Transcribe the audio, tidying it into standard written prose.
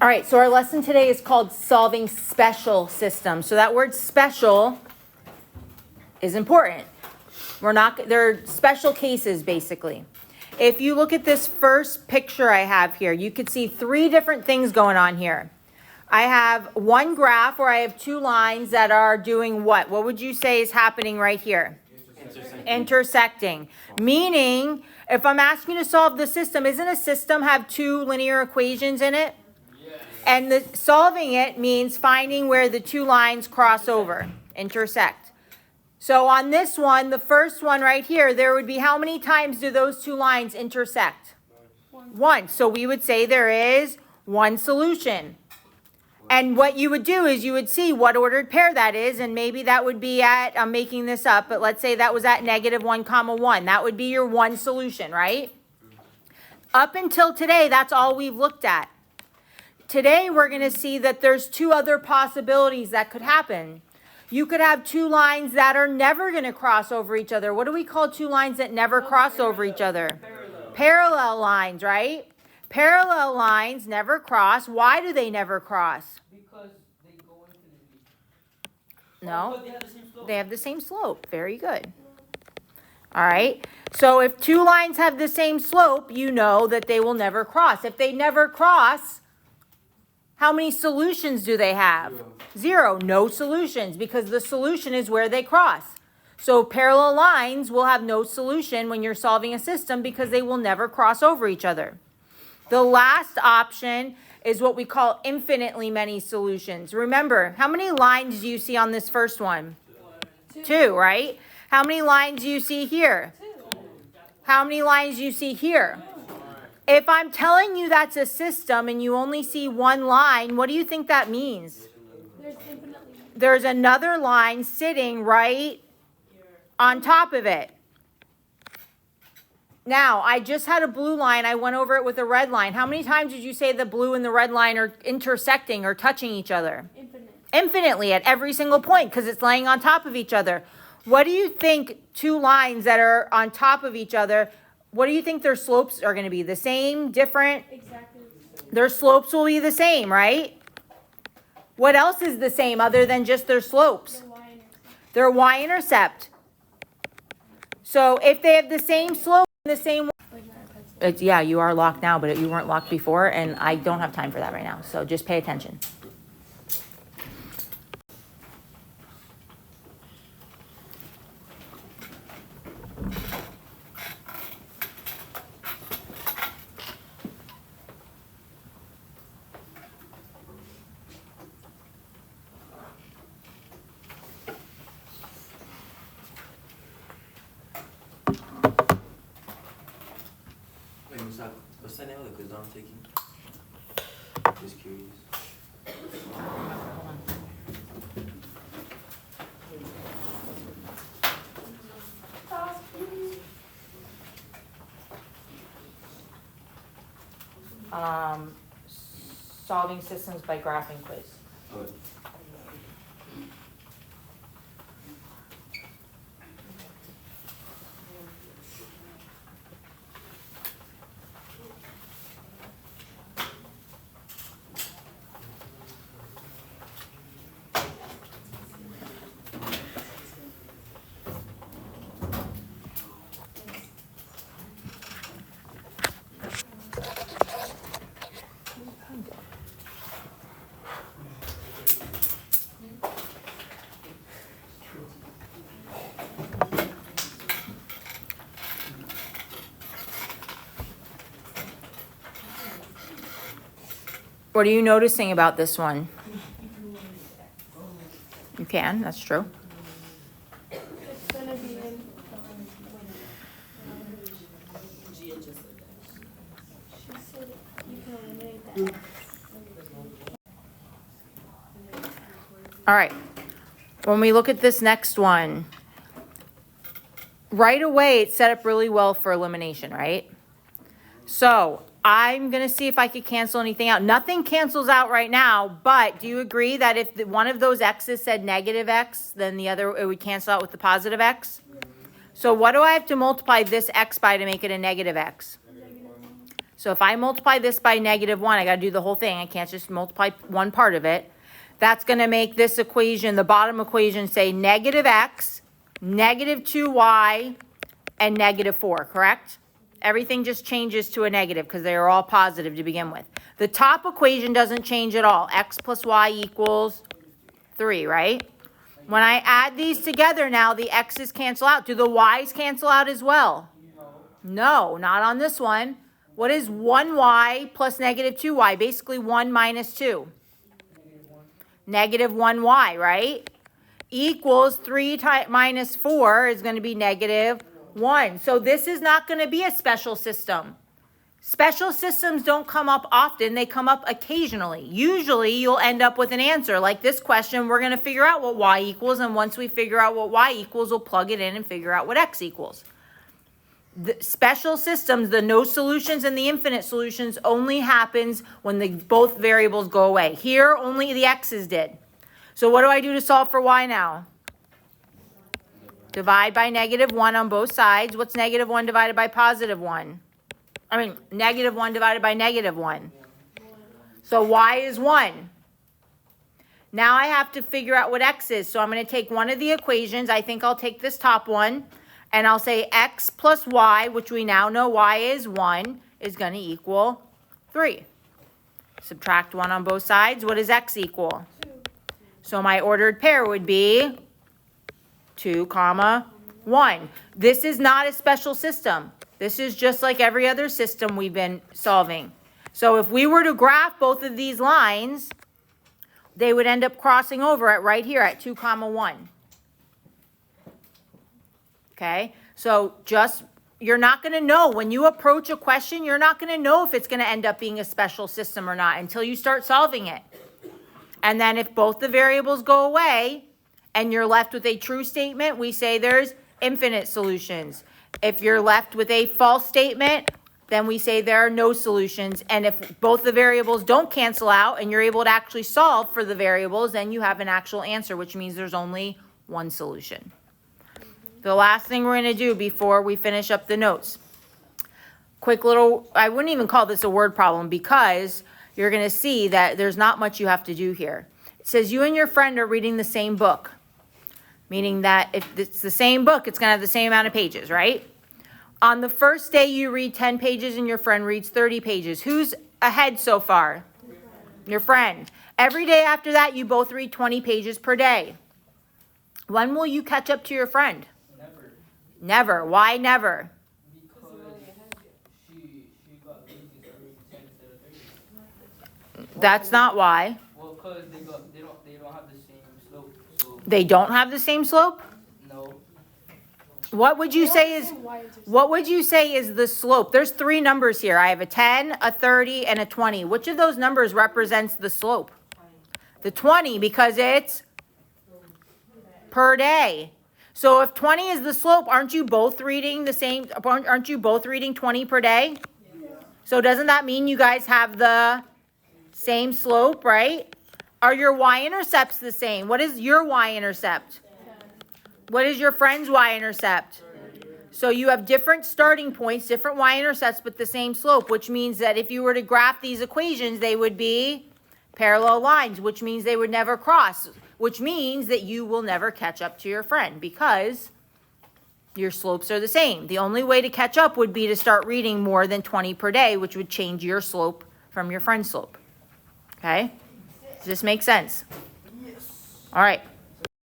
All right, so our lesson today is called solving special systems. So that word special is important. They're special cases basically. If you look at this first picture I have here, you could see three different things going on here. I have one graph where I have two lines that are doing what? What would you say is happening right here? Intersecting. Meaning, if I'm asking you to solve the system, isn't a system have two linear equations in it? And solving it means finding where the two lines cross over, intersect. So on this one, the first one right here, there would be how many times do those two lines intersect? One. So we would say there is one solution. And what you would do is you would see what ordered pair that is, and maybe that would be at, I'm making this up, but let's say that was at -1, 1. That would be your one solution, right? Up until today, that's all we've looked at. Today, we're going to see that there's two other possibilities that could happen. You could have two lines that are never going to cross over each other. What do we call two lines that never cross over each other? Parallel lines, right? Parallel lines never cross. Why do they never cross? Because they go infinitely. No, They have the same slope. they have the same slope. Very good. All right. So if two lines have the same slope, you know that they will never cross. If they never cross, how many solutions do they have? Zero. No solutions, because the solution is where they cross. So parallel lines will have no solution when you're solving a system because they will never cross over each other. The last option is what we call infinitely many solutions. Remember, how many lines do you see on this first one? Two, right? How many lines do you see here? How many lines do you see here? If I'm telling you that's a system and you only see one line, what do you think that means? There's another line sitting right on top of it. Now, I just had a blue line. I went over it with a red line. How many times did you say the blue and the red line are intersecting or touching each other? Infinitely at every single point because it's laying on top of each other. What do you think two lines that are on top of each other, what do you think their slopes are going to be? The same, different? Exactly. Their slopes will be the same, right? What else is the same other than just their slopes? Their y-intercept. So if they have the same slope, the same yeah, you are locked now, but you weren't locked before, and I don't have time for that right now. So just pay attention. What's the name of the quiz I'm taking? Just curious. Solving systems by graphing quiz. Oh. What are you noticing about this one? You can, that's true. It's gonna be in. She said you can eliminate that. All right. When we look at this next one, right away it's set up really well for elimination, right? So I'm going to see if I could cancel anything out. Nothing cancels out right now, but do you agree that if one of those x's said negative x, then the other, it would cancel out with the positive x? So what do I have to multiply this x by to make it a negative x? So if I multiply this by -1, I gotta do the whole thing. I can't just multiply one part of it. That's gonna make this equation, the bottom equation, say -x, -2y, and -4, correct? Everything just changes to a negative because they are all positive to begin with. The top equation doesn't change at all. X plus y equals 3, right? When I add these together now, the x's cancel out. Do the y's cancel out as well? No, not on this one. What is 1y plus -2y? Basically 1 minus 2. -1y, right? Equals 3 minus 4 is going to be -1. So this is not going to be a special system. Special systems don't come up often. They come up occasionally. Usually you'll end up with an answer. Like this question, we're going to figure out what y equals. And once we figure out what y equals, we'll plug it in and figure out what x equals. The special systems, the no solutions and the infinite solutions, only happens when both variables go away. Here, only the x's did. So what do I do to solve for y now? Divide by -1 on both sides. What's -1 divided by +1? I mean, -1 divided by -1. So y is 1. Now I have to figure out what x is. So I'm going to take one of the equations. I think I'll take this top one. And I'll say x plus y, which we now know y is 1, is going to equal 3. Subtract 1 on both sides. What does x equal? 2. So my ordered pair would be 2, 1. This is not a special system. This is just like every other system we've been solving. So if we were to graph both of these lines, they would end up crossing over at right here at 2, 1. Okay, so you're not going to know when you approach a question, you're not going to know if it's going to end up being a special system or not until you start solving it. And then if both the variables go away and you're left with a true statement, we say there's infinite solutions. If you're left with a false statement, then we say there are no solutions. And if both the variables don't cancel out and you're able to actually solve for the variables, then you have an actual answer, which means there's only one solution. The last thing we're going to do before we finish up the notes. Quick little, I wouldn't even call this a word problem because you're going to see that there's not much you have to do here. It says you and your friend are reading the same book, meaning that if it's the same book, it's going to have the same amount of pages, right? On the first day, you read 10 pages and your friend reads 30 pages. Who's ahead so far? Your friend. Every day after that, you both read 20 pages per day. When will you catch up to your friend? Never. Why never? Because she got lazy and started reading 10 instead of 30. That's not why. Well, because they don't have the same slope. So They don't have the same slope? no. What would you say is the slope? There's 3 numbers here. I have a 10, a 30, and a 20. Which of those numbers represents the slope? The 20, because it's per day. So if 20 is the slope, aren't you both reading the same? Aren't you both reading 20 per day? So doesn't that mean you guys have the same slope, right? Are your y-intercepts the same? What is your y-intercept? What is your friend's y-intercept? So you have different starting points, different y-intercepts, but the same slope, which means that if you were to graph these equations, they would be parallel lines, which means they would never cross, which means that you will never catch up to your friend because your slopes are the same. The only way to catch up would be to start reading more than 20 per day, which would change your slope from your friend's slope. Okay? Does this make sense? Yes. All right.